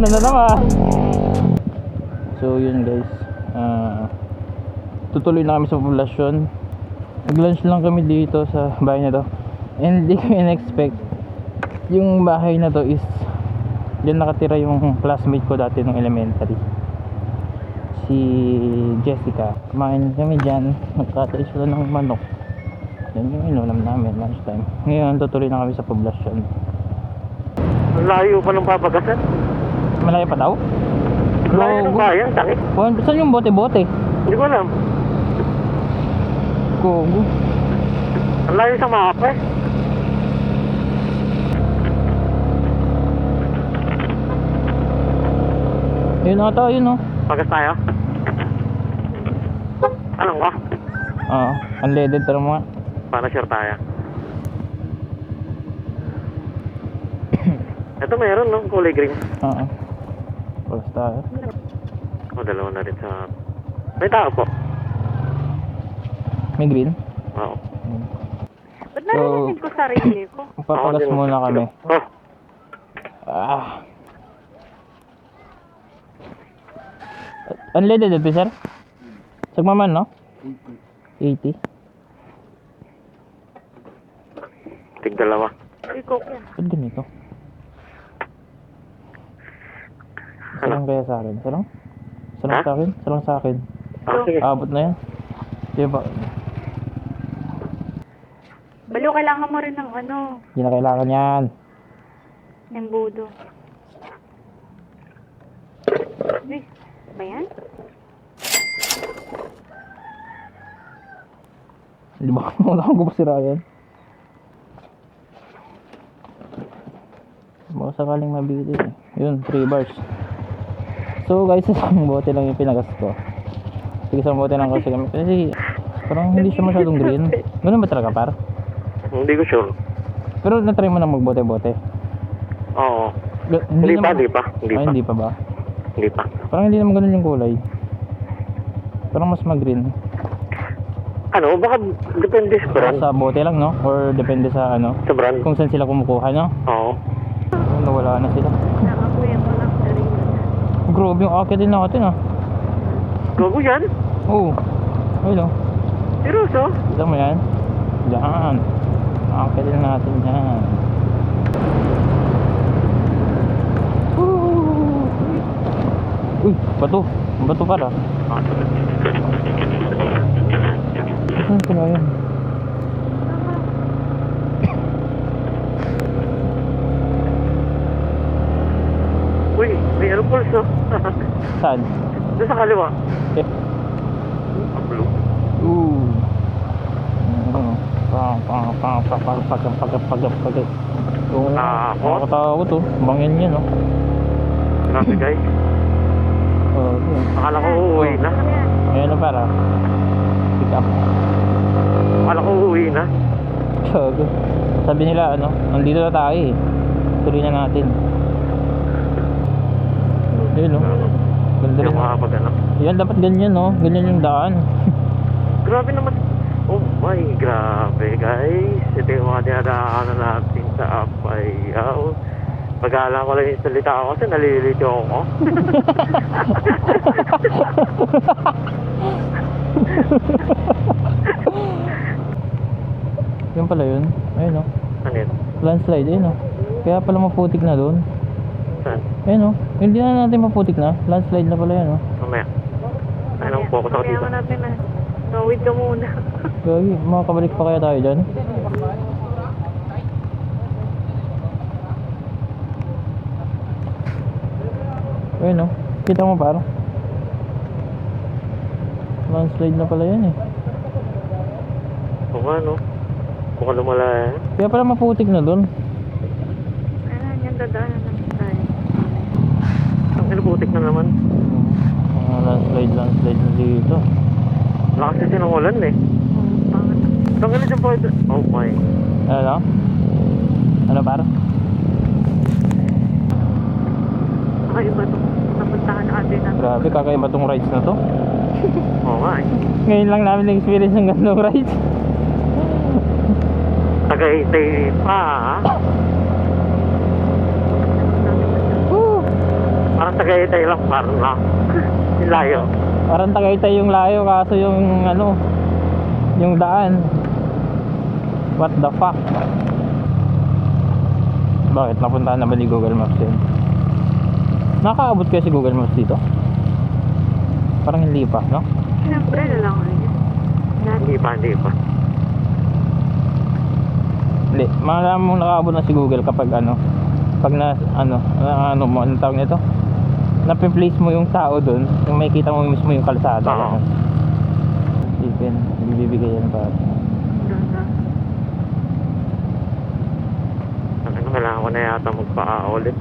ano na naman. So yun guys, tutuloy na kami sa poblasyon. Nag-lunch lang kami dito sa bahay na to. And hindi ko in-expect yung bahay na to is diyan nakatira yung classmate ko dati nung elementary, si Jessica. Kumain kami dyan, nagkatayo sila ng manok. Yan yung inulam namin lunchtime. Ngayon tutuloy na kami sa poblasyon. Layo pa ng papagasan. Malayo pa daw? Layo ng bayan, takit. Saan yung bote-bote? Hindi ko alam. Gogo. Ang layo sa mapa eh. Yun ata, yun oh. Pagas tayo. Anong ba? Oo, unleaded pero mga. Para sure tayo. Ito meron no, kulay green. Oo. Palas tayo. O, dalawa na rin sa... May tao po. May green? Oo. Ba't narinig ko sarili ko? Papagas muna kami. Oh, Ah. Unleaded ito, sir? Sagmaman, no? 80. tig dalawa. Ikaw yan. Ba't ganito? Ano? Sarang kaya sa akin? Sarang? Sarang Ha? sa akin? Sarang sa akin. Sige. Abot na yan. Sige pa. Balo, kailangan mo rin ng ano, Hindi na kailangan yan. embudo. Uy, ba yan? Di ba? Wala akong gupasira yan. Baka sakaling mabili eh. Yun, 3 bars. So guys, isang bote lang yung pinagas ko. Sige, isang bote lang kasi kami. Kasi parang hindi siya masyadong green. Ganun ba talaga, par? Hindi ko sure. Pero natry mo na magbote-bote. Oo. Hindi pa, naman- hindi pa. Hindi Ay, pa. hindi pa ba? Hindi pa. Parang hindi naman ganun yung kulay. Parang mas mag-green. Ano, baka depende sa brand. Sa bote lang, no? Or depende sa ano, Sa brand? kung saan sila kumukuha, no? Oo. Oh, nawala na sila. Nakakuya mo lang sarili. Grabe yung akit din natin, ah. Gago yan? Oo. Ayun, oh. Seryoso? Kita mo yan? Diyan. Akit din natin yan. Woo! Uy, bato. Bato pala. Saan sila yun? Uy, may ano pulso. Saan? Doon sa kaliwa. Eh. Blue. Ooh. Ano? Pag. Oo. Nakakatakot, oh. Bangin yan, oh. Grabe guys. Oh, yun. Akala ko uuwi na. Ayan na para. Pick up. Akala ko uuwi na. Gago. Sabi nila, ano, nandito na tayo eh. Tuloy na natin. Yun, oh. Ganda Hindi rin. ako makakapag ano. Yan, dapat ganyan, no? Ganyan yung daan. Grabe naman. Oh my, grabe guys. Ito yung mga dinadaanan natin sa Apayaw. Pag-aala ko lang yung salita ko kasi nalilito ako. Yan pala yun. Ayun, oh. Ano yun? Landslide, ayun, oh. Kaya pala maputik na doon. Saan? Ayun, oh. Hindi na natin maputik na. Landslide na pala yan, oh. Mamaya. Anong focus ako dito? Kaya natin na. Tawid ka muna. Gagi, makakabalik pa kaya tayo dyan? Ayun, oh. Kita mo parang landslide na pala yan, eh. Oo nga no. Kung ano lumala yan. Kaya pala maputik na doon. Ayan, yan dadaanan natin tayo. Ang inuputik na naman. Mga landslide na dito. Lakas kasi ng ulan eh. Oh, pangat. Ang ganun dyan po ito. Oh my. Ano? Ano parang? Kakaiba itong napuntahan natin na. Grabe, kakaiba tong rides na to. Oo nga eh. Ngayon lang namin na-experience ng ganong rides. Tagaytay pa ha? Woo! Parang Tagaytay lang, parang na. Yung layo. Parang Tagaytay yung layo, kaso yung ano, yung daan. What the fuck? Bakit? Napuntahan na ba ni Google Maps yun? Nakaabot kayo si Google Maps dito? Parang hindi pa, no? Siyempre na lang ulit. Hindi pa. Hindi, malaman mong nakaabot na si Google kapag ano, pag anong tawag nito? Napi-place mo yung tao doon, yung makikita mo mismo yung kalsada. Oo. Isipin, bibigay yan pa. Ano, kailangan ko na yata magpaa ulit.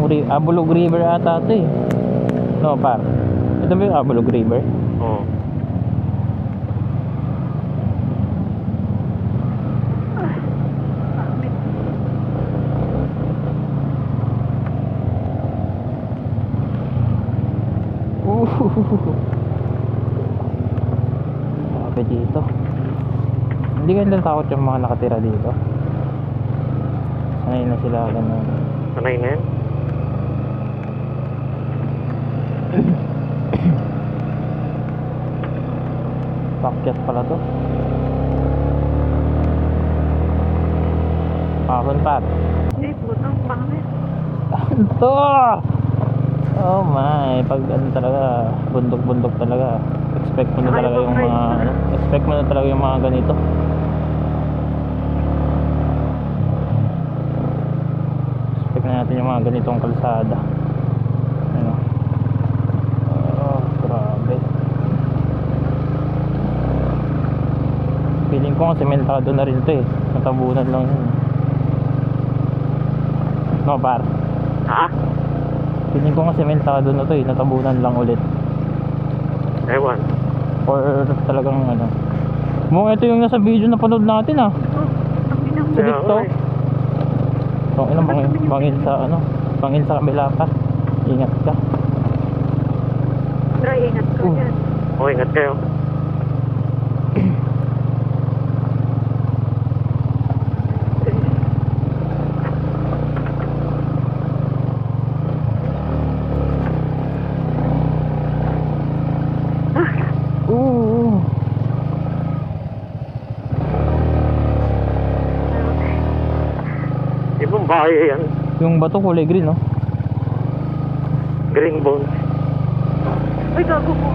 Abulog River ata ito eh. No, par. Ito ba yung Abulog River? Oo. Sabi dito. Hindi ka natakot yung mga nakatira dito. Sanay na sila ganun. Sanay na yan? Pakyat pala to. Pakon par. Hindi, putang pangit. To! Oh my, pag ano talaga, bundok-bundok talaga. Expect mo na talaga yung mga ano, expect mo na talaga yung mga ganito. Expect na natin yung mga ganitong kalsada. Ano? Oh, grabe. Feeling ko nga sementado na rin to eh. Natabunan lang yun. No, par. Ha? Feeling ko nga sementado na to eh. Natabunan lang ulit. Ewan. Or talagang ano. Mo ito yung nasa video na panood natin ah. Sulit to. So, ina bangin sa ano? Bangin sa kabila pa. Ingat ka. Try, ingat ko yan. O, ingat kayo. Oo. Ibang bahay yan. Yung bato kulay green, no? Green bones. Uy, gago po.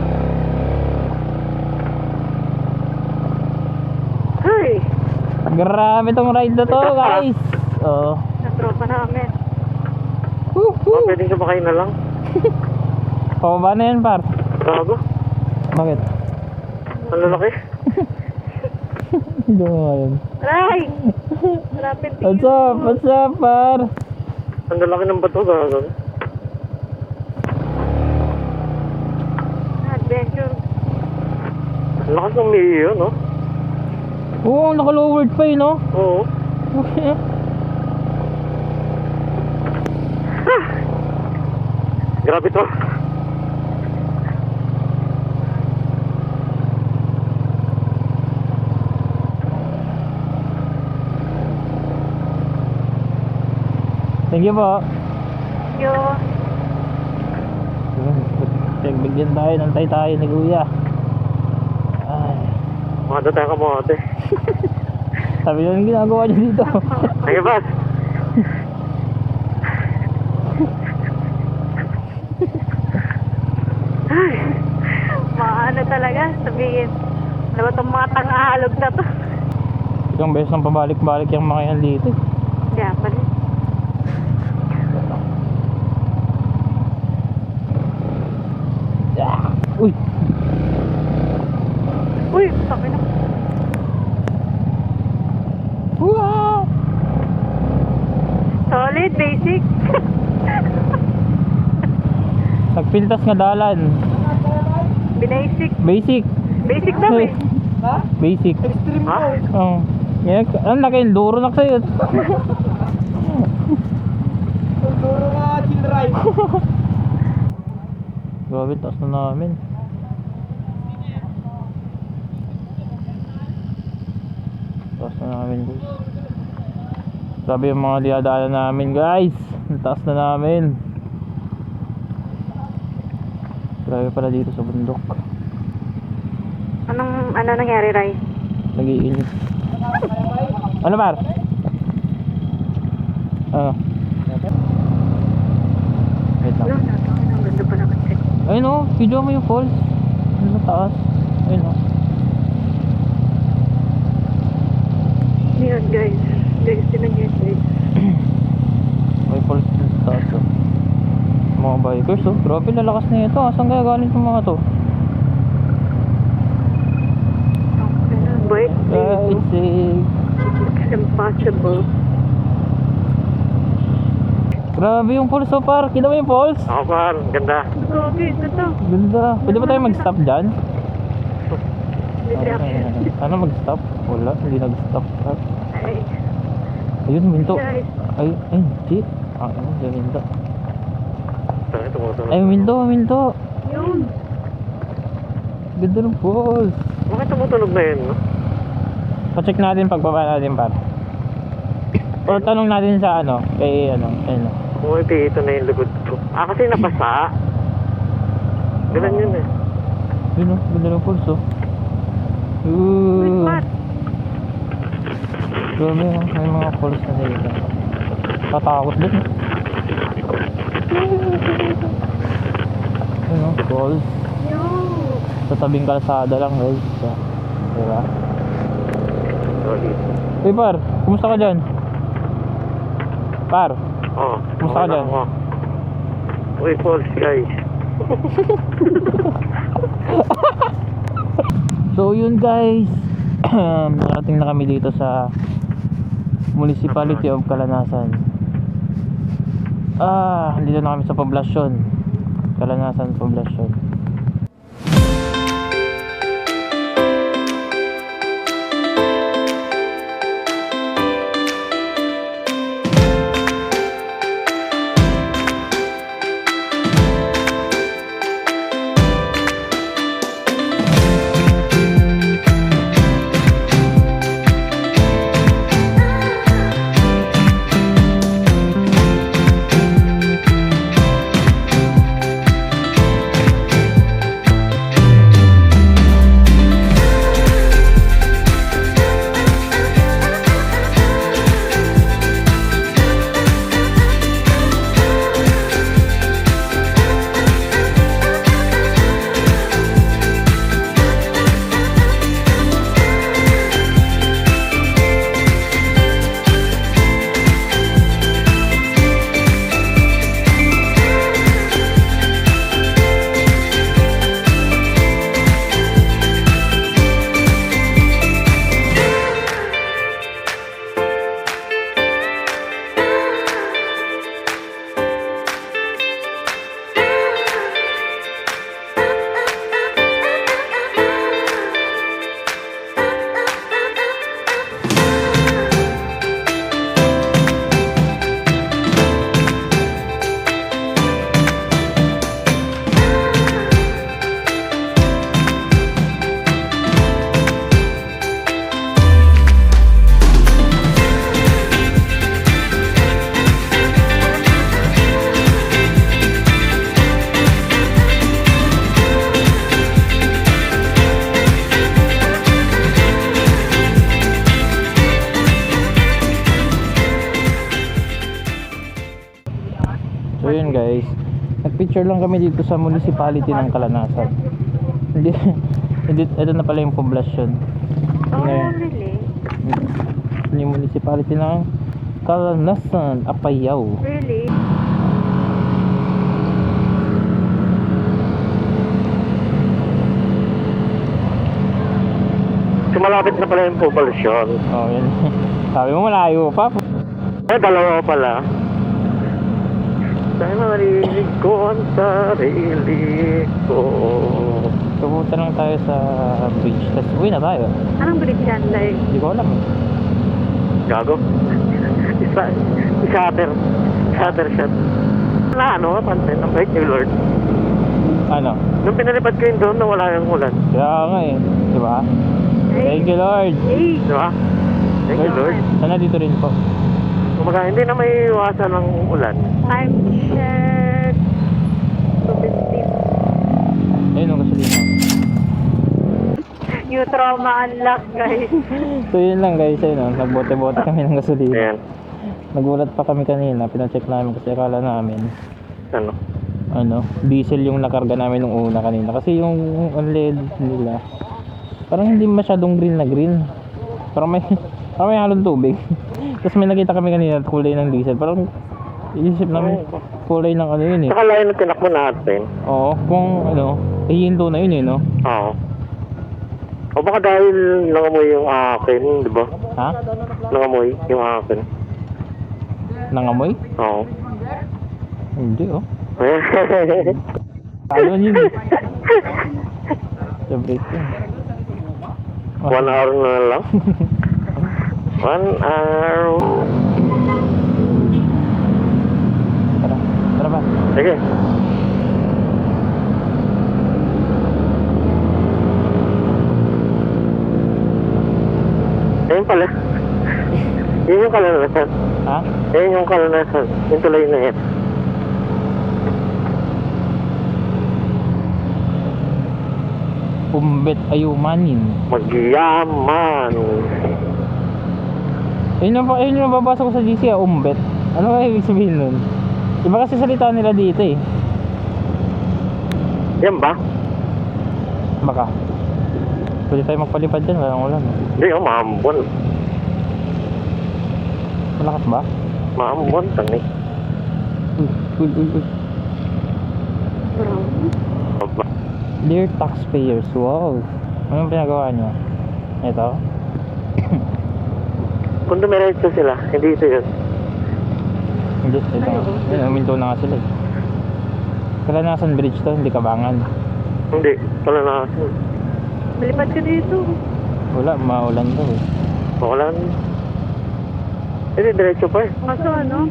Hey! Grabe tong ride na to, guys. Oh. Natropa namin. Oh, pwedeng sumakay na lang. Pababa na yan, par. Gago. Bakit? Ang lalaki. Hindi mo ngayon. Aray! Malapit din. What's up? What's up, par? Ang lalaki ng bato, gago. Adventure. Ang lakas ng miyo, no? Oo, naka-lowered pa eh, no? Oo. Grabe to. Thank you po. Yo. Pagbigyan tayo, nantay tayo ni Kuya. Ay, Mga datang ka mo, ate. sabi lang ginagawa niya dito. Sige, bas. Maano talaga, sabihin. Ano ba itong mga tang-aalog na to? Isang beses nang pabalik-balik yung mga yan dito. Kaya pala. Yeah. Uy! Uy, sabi na. Wow! Solid, basic. Nagpintas nga dalan. Binasic. Basic. Basic daw eh. Basic. Ha? Oh. Yan, ang laki yung duro na sa'yo. Duro nga, chill ride. Grabe, taas na namin. taas na namin guys. Grabe yung mga diadaanan namin guys. Ang taas na namin. Grabe pala dito sa bundok. Ano nangyari, Ray? Nag-iinit. Ano par? Ano? Wait lang. Ano? Ang ganda pala kasi. Ayun o, video mo yung falls. Ano sa taas? Ayun o. Yan, guys. Guys, tinan yan, guys. May falls dun sa taas o. Mga bikers o. Grabe lalakas na ito. Saan kaya galing itong mga to? Wait, Guys, it's impossible. grabe yung falls o par. Kita mo yung falls? Ako par, ganda. Grabe, ito to. Ganda. Pwede ba tayo mag-stop dyan? Reaction. Ano mag-stop? Wala, hindi nag-stop. Ay, Ayun, minto. guys. Ay, hindi. Ano, minto. Tangin, tumutunog. Ay, minto. Yun. Ganda ng falls. Bakit tumutunog na yun, no? Pa-check natin pagbaba natin par. O tanong natin sa ano, kay ano, ayun o. Umuwi ito na yung lugod ko. Kasi napasa. Ganun yun eh. Yun o, ganda ng falls o. Wait, Ooh. Pat. Grabe o, may mga falls na dito. Katakot din o. Yun o, falls. Yun. Sa tabing kalsada lang guys. Diba? Sorry. Uy par, kumusta ka dyan? Par, Oo. Kumusta ka dyan? Uy, falls guys. so yun guys. Narating na kami dito sa Municipality of Calanasan. Dito na kami sa poblasyon. Calanasan poblasyon. So yun guys, nagpicture lang kami dito sa municipality ng Calanasan. Hindi, ito na pala yung poblasyon. Oh, Ngayon, really? yung municipality ng Calanasan, Apayao. Really? So malapit na pala yung poblasyon. Oh, yun. Sabi mo malayo pa. Dalawa pala. Dahil marinig ko ang sarili ko. Pupunta lang tayo sa beach. Tapos uwi na tayo. Anong bridge yan, like? Hindi ko alam. Gago. Shutter shot. Wala ano, pansin ng bait ni Lord. Ano? Nung pinalipad ko yung drone na wala yung ulan. Kaya nga eh. Diba? Thank you Lord. Hey! Di ba? Thank you, Lord. Sana dito rin po. Kumbaga, hindi na may iwasan ng ulan. Time check. 2:15. Ayun ang gasolina. New trauma unlock, guys. So yun lang guys, ayun, nagbote-bote kami ng gasolina. Ayan. Nagulat pa kami kanina, pinacheck namin kasi akala namin Ano? diesel yung nakarga namin nung una kanina. Kasi yung LED nila, parang hindi masyadong green na green. Parang may halong tubig. Tapos may nakita kami kanina kulay ng diesel. Parang iisip namin kulay ng ano yun eh. Saka layo na tinakbo natin. Oo, kung hihinto na yun eh, no? Oo. O baka dahil nangamoy yung akin, di ba? Ha? Nangamoy yung akin. Nangamoy? Oo. Hindi oh. Talo yun eh. Sa break yun. 1 hour na lang. 1 hour. Tara ba? Sige. Ayun pala. Yun yung kalanasan. Ha? Ayun yung kalanasan. Yung tulay na yan. Umbet ayumanin. Magyaman. Ayun yung babasa ko sa GC, umbet. Ano ba ibig sabihin nun? Iba kasi salita nila dito eh. Yan ba? Baka. Pwede tayo magpalipad dyan, walang ulan. Hindi, maambon. Malakas ba? Maambon, tani. Uy. Aba. Dear taxpayers, wow. Anong pinagawa nyo? Ito? Kung dumiretso sila, hindi ito yun. Hindi, ito nga. Ayun, uminto na nga sila eh. Kalanasan bridge to, hindi Kabangan. Hindi, kalanasan. Malipad ka dito. Wala, maulan to eh. Wala na. Hindi, diretso pa eh. Kaso ano,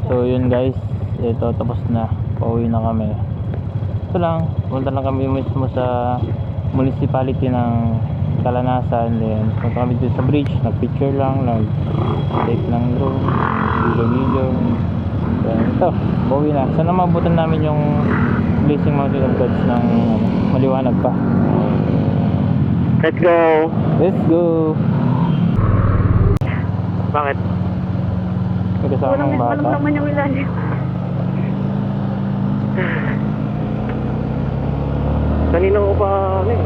So yun guys, ito tapos na, pauwi na kami. Ito lang, punta lang kami mismo sa municipality ng Kalanasan. Then punta kami dito sa bridge, nag-picture lang, nag-take ng room, video. Then ito, pauwi na. Sana mabutan namin yung Blazing Mountain of Gods ng maliwanag pa. Let's go. Let's go! Bakit? May kasamang bata. walang naman yung ilalim. Kanina ko pa, ano eh.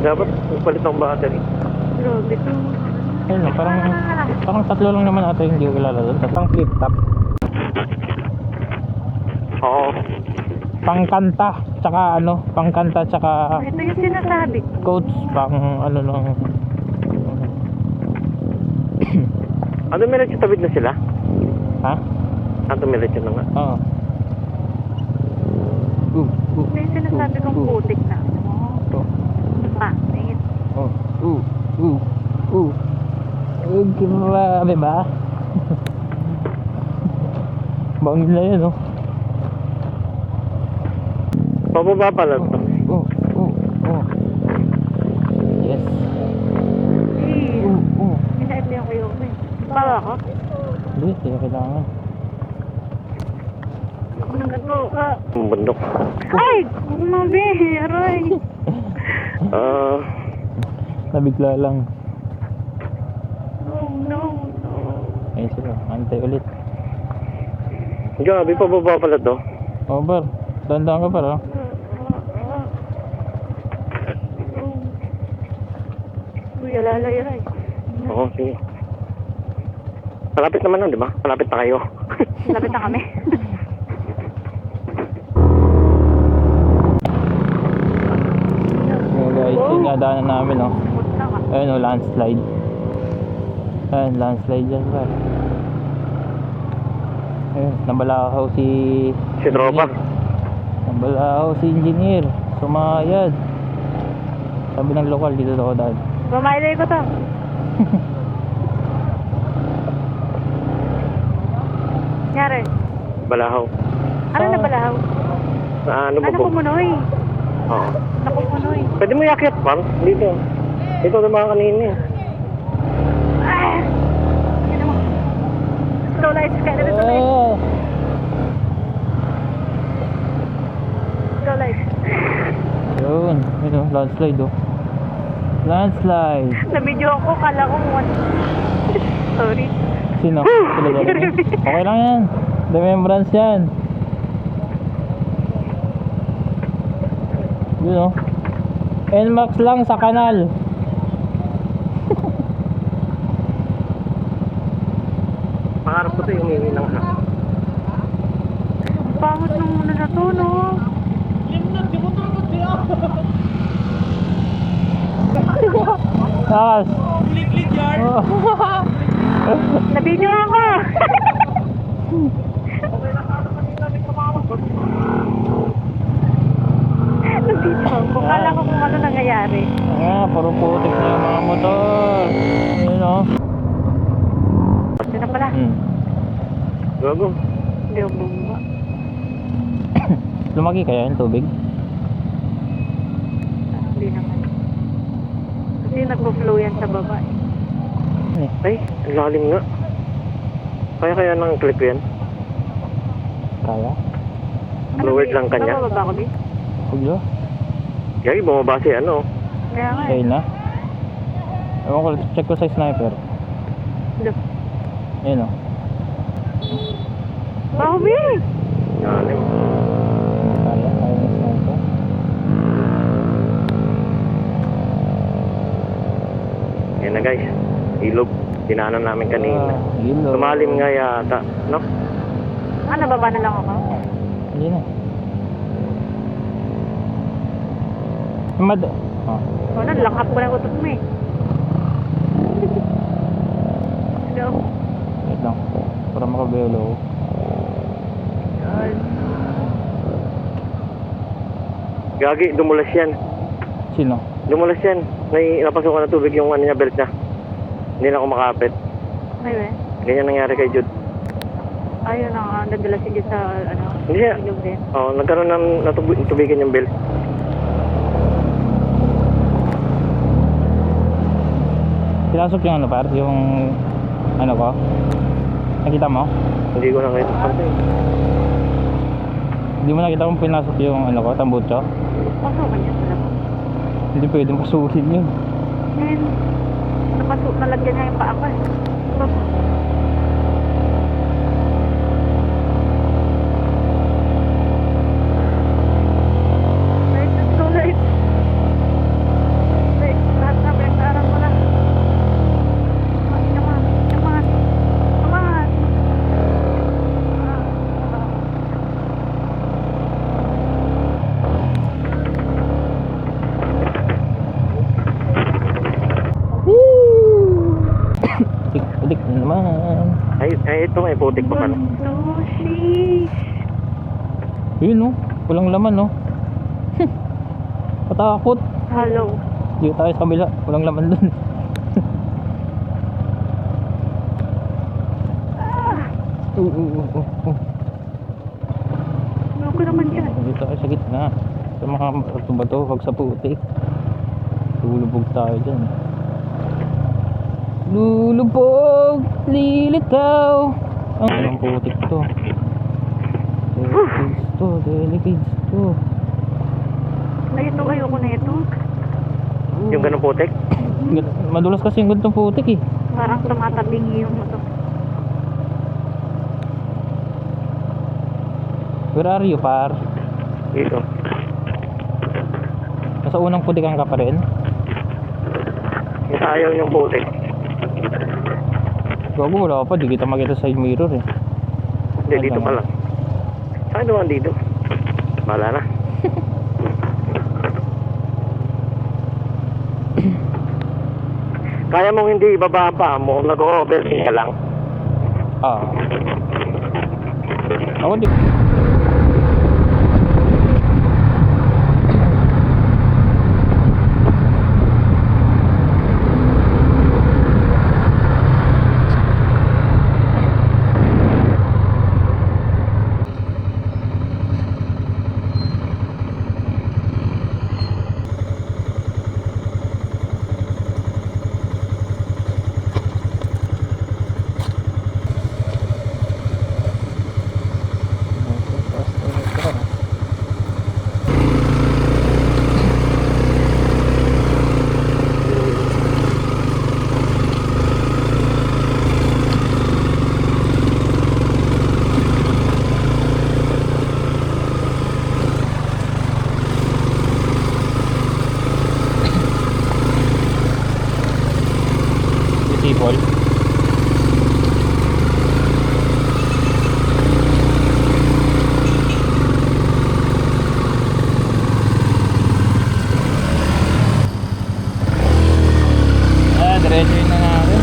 Dapat palit ng battery. Grabe to. Ayun, parang tatlo lang naman ata yung hindi ko kilala doon. Parang flip top. Oo. Pangkanta, tsaka ano, pangkanta, tsaka Ito yung sinasabi ko. coach, pang ano lang. Ano, meron tabid na sila? Ha? Ano, meron na nga. Oo. Ito yung sinasabi kong putik na. Pangit. Grabe ba? Bangin na yun, oh. Pababa pala ito. Yes. Ina-FB ko yung bawa ko. Hindi, hindi kailangan. Ako nang gato. Ang bundok. Ay! Umabi! Aray! Nabigla lang. Oh no! Ayun sila, antay ulit. Grabe, pababa pala to. Over. Dandaan ka pa, oh. Uy, alalay, aray. Oo, sige. Malapit naman nun, di ba? Malapit na kayo. Lapit na kami. Yung guys, yung nadaanan namin, oh. Punta ka. Ayun, oh, landslide. Ayun, landslide dyan, ba? Ayun, nabalakaw si... Si tropa. Nabalakaw si engineer. Sumayad. Sabi ng lokal, dito ako dahil. Bumaylay ko to. Nyari. Balahaw. Ano na balahaw? Ano ba Ano po? kumunoy? Oo. Nakumunoy. Pwede mo yakit, par? Dito. Ito na mga kanina. Ah! Ano mo? Slow lights ka. Dito slow lights. Oh! Slow lights. Yun, yun, oh, landslide, oh. Landslide. Na-video ako, kala ko one. Sorry. Sino? Sila Jeremy? Okay lang yan. Remembrance yan. Yun, oh. NMAX lang sa kanal. Pangarap ko ito yung hihingi ng halak. Pangit nung ano na to, no? Takas. Oh. Na-video ako! Na-video ako. Kala ko kung ano nangyayari. Ah, puro putik na yung mga motor. Yun, oh. Ito na pala. Gago. Hindi ako bumba. Lumaki kaya yung tubig? Hindi naman. Kasi nagpo-flow yan sa baba eh. Ay, ang lalim nga. Kaya ng clip yan? Kaya? Lowered lang kanya. Bababa ko din. Huwag yun. Gagi, bumaba si ano. Kaya nga Kaya eh. na. Ewan ko, check ko sa sniper. Look. Ayun, oh. Bobby! Lalim. Kaya ng sniper. Yan na guys. Ilog. Tinanan namin kanina. Ilog. Tumalim nga yata. No? Ah, nababa na lang ako. Hindi na. Oh. O, nalakap ko na utot mo eh. Go. Wait lang. Para makabelo. Gagi, dumulas yan. Sino? Dumulas yan. Napasukan na tubig yung ano niya, belt niya. Hindi na ako makapit. Ay, we. Ganyan nangyari kay Jude. Ayun na nga, nagdala siya dyan sa, ano, Hindi siya. ilog din. Oh, nagkaroon ng natubigan yung belt. Pinasok yung ano par? Yung ano ko? Nakita mo? Hindi ko nakita. Hindi mo nakita kung pinasok yung ano ko, tambucho? Pasukan niya sa labas. Hindi pwedeng pasukin yun. Ngayon, nalagyan niya yung paa ko eh. ito may putik pa pala. Oh, sheesh. Yun no, walang laman no. Patakot. Hello. Dito tayo sa kabila, walang laman dun. Ano ko naman dyan? Dito tayo sa gitna. Sa mga bato-bato, wag sa putik. Lulubog tayo dyan. Lulubog, lilitaw. Ang putik to. Delicates to, delicates to. Ay, ito, ayoko na ito. Yung ganun putik. Madulas kasi yung ganitong putik eh. Parang tumatabingi yung ito. Where are you, par? Dito. Nasa unang putikan ka pa rin? Yung ayaw yung putik. Gago, wala pa. Di kita makita sa side mirror eh. Hindi, dito pa lang. Saan naman dito? Bahala na. Kaya mong hindi ibaba ang paa mo, nag-overthink ka lang. Ah. Ako di... Sipol. Diretso yun na natin.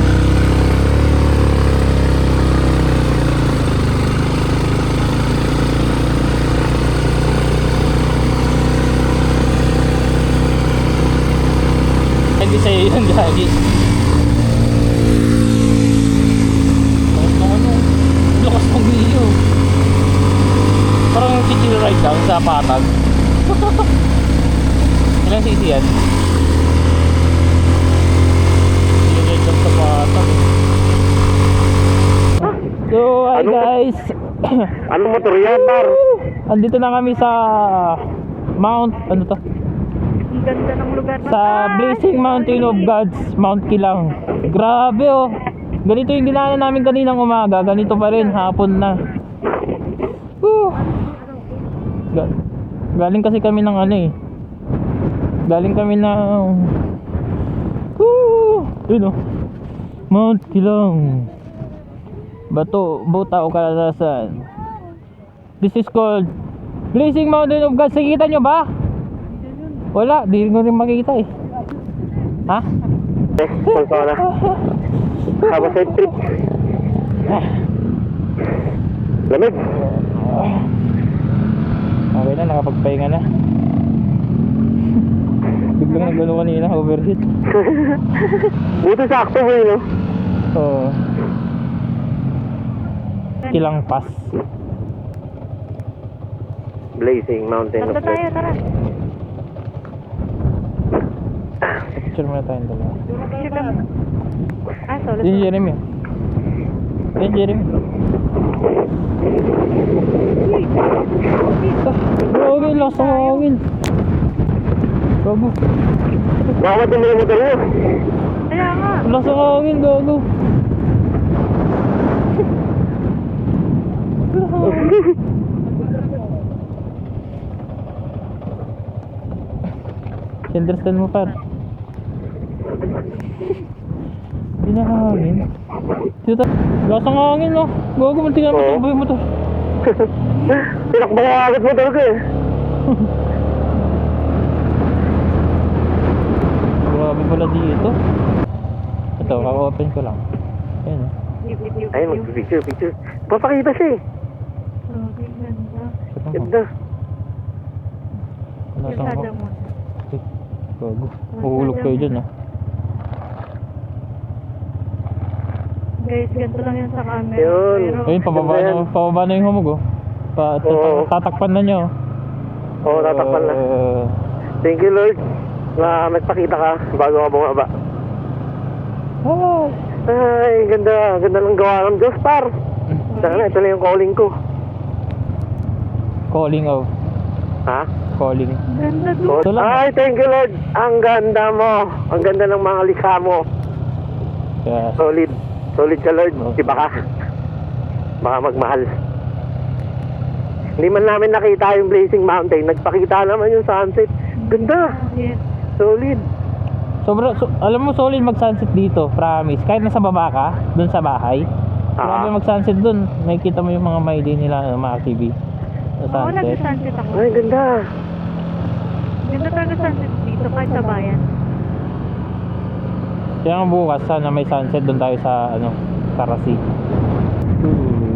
Hindi sa'yo yun, gagi. Lakas ng iyo. Parang chill ride lang sa patag. Ilang cc yan? Chill ride lang sa patag. So hi guys. Anong motor yan, par? Andito na kami sa Mount, ano to? Ang ganda ng lugar na Sa Blazing Mountain of Gods, Mount Kilang. Grabe oh. Ganito yung dinaanan namin kaninang umaga, ganito pa rin, hapon na. Woo! Galing kasi kami ng ano eh. Galing kami ng... Woo! Yun oh. Mount Kilang. Bato, Buta o Kalalasan. This is called Blazing Mountain of Gods. Nakikita nyo ba? Wala, di ko rin makikita eh. Ha? Call ka na. Have a safe trip. Lamig. Okay na, nakapagpahinga na. Biglang nagano kanina, overheat. Buti sakto mo yun, no? Oo. Kilang Pass. Blazing Mountain of Tara tayo, Death. tara. Picture muna tayong dalawa. Picture kami. Ah, solo. Yan Jeremy. Yan Jeremy. Gawin, lakas ng hangin. Gago. Baka din mo yung motor mo. Kaya nga. Lakas ng hangin, gago. Understand mo par? Hindi na hangin. Dito, lakas ng hangin no. Gago, manti nga Oo. matabay mo to. Tinakbo ka agad motor ko eh. Grabe pala dito. Ito, ka-open ko lang. Ayan oh. Video. Ay, mag-picture. Papakita siya eh. Grabe, ganda. Ganda. Kalsada mo. Gago. Uhulog kayo dyan, ah. Guys, ganito lang yan sa camera. Yun. Pero, Ayun, pababa na yung humog, oh. Oo. Tatakpan na nyo. Oo, tatakpan na. Thank you, Lord, na nagpakita ka bago ka bumaba. Ay, ganda. Ganda ng gawa ng Diyos, par. Sana, ito na yung calling ko. Calling, oh. Ha? Calling. ganda doon. Ito lang. Ay, thank you, Lord. Ang ganda mo. Ang ganda ng mga likha mo. Yes. Solid. Solid ka, Lord. Iba ka. Baka magmahal. Hindi man namin nakita yung Blazing Mountain. Nagpakita naman yung sunset. Ganda. Yes. Solid. Alam mo, solid mag-sunset dito, promise. Kahit nasa baba ka, dun sa bahay. Grabe mag-sunset dun. Makikita mo yung mga may day nila, mga TV. Sa Oo, sunset. nag-sunset ako. Ay, ganda. Ganda talaga sunset dito kahit sa bayan. Kaya nga bukas, sana may sunset dun tayo sa, Karasi.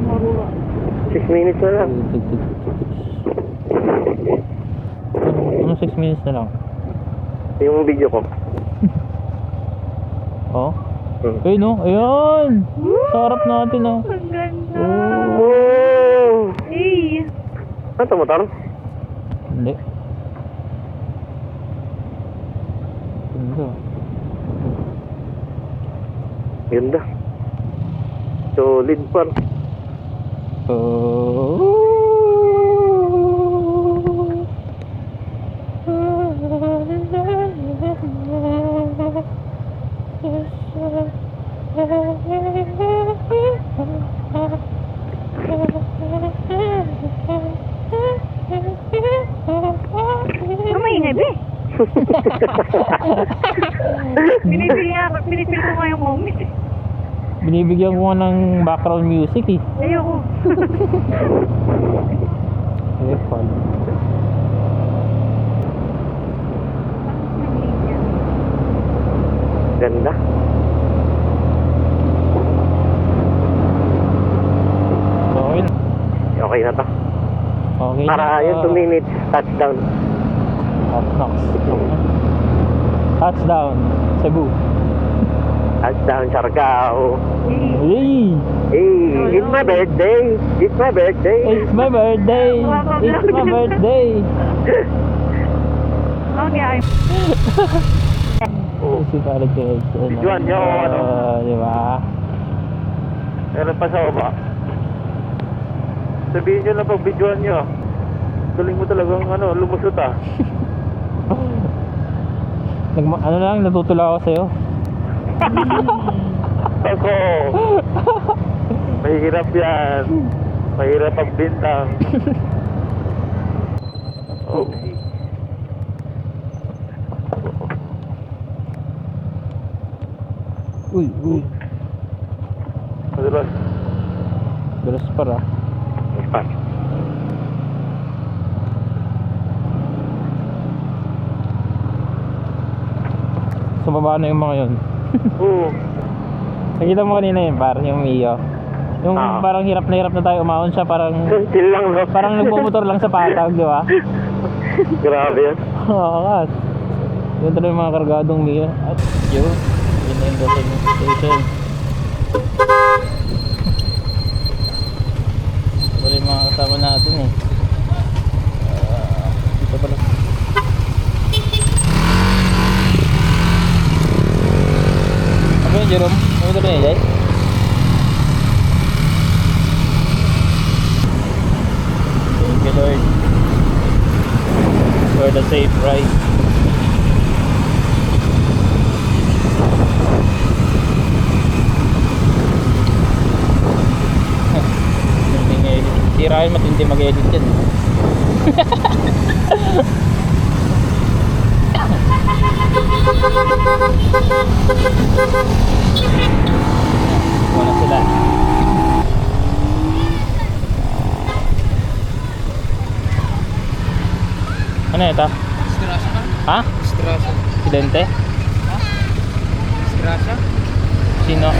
Marura. 6 minutes na lang. Ano 6 minutes na lang? Yung video ko. Oh? Ayun, no? Ayun! Sarap natin, oh. Ang ganda. Oh! Hey. Ano ito, motor? Hindi. Ganda. Ganda. Solid, par. Ano maingay, be? Pinipili ko nga yung moment. Binibigyan ko nga ng background music, eh. Ayoko. Eh, fun. Ganda. Okay na. Okay na to. Okay Para na. yung 2 minutes, touchdown. Touchdown, Cebu. Touchdown, Siargao. Hey! Hey, it's my birthday. It's my birthday. It's my birthday! It's my birthday! Okay. Si Parang Kids. Videoan niyo, ano? Di ba? Meron pa sa baba. Sabihin nyo lang pag videoan nyo. Galing mo talagang lumusot ah. Ano lang, natutula ako sa'yo. Ako. Mahirap yan. Mahirap ang bintang. Oh. Uy. Madalas. Dalas para. Ispan. Sa baba na yung mga yun. Oo. Nakita mo kanina yun, parang yung Mio. Yung parang hirap na tayo umahon siya, parang Chill lang, no? parang nagmumotor lang sa patag, di ba? Grabe yan. Oo, kas. Yun talaga yung mga kargadong Mio. At yun na yung gasoline station. Wala yung mga kasama natin eh. Dito pala. Ano yun, Jerome? Ano ito pinilay? Thank you, Lord, for the safe ride. Sirahin, matindi mag-edit yan. Wala sila. Ano ito? Strasa ka? Ha? Strasa. Aksidente? Strasa? Sino?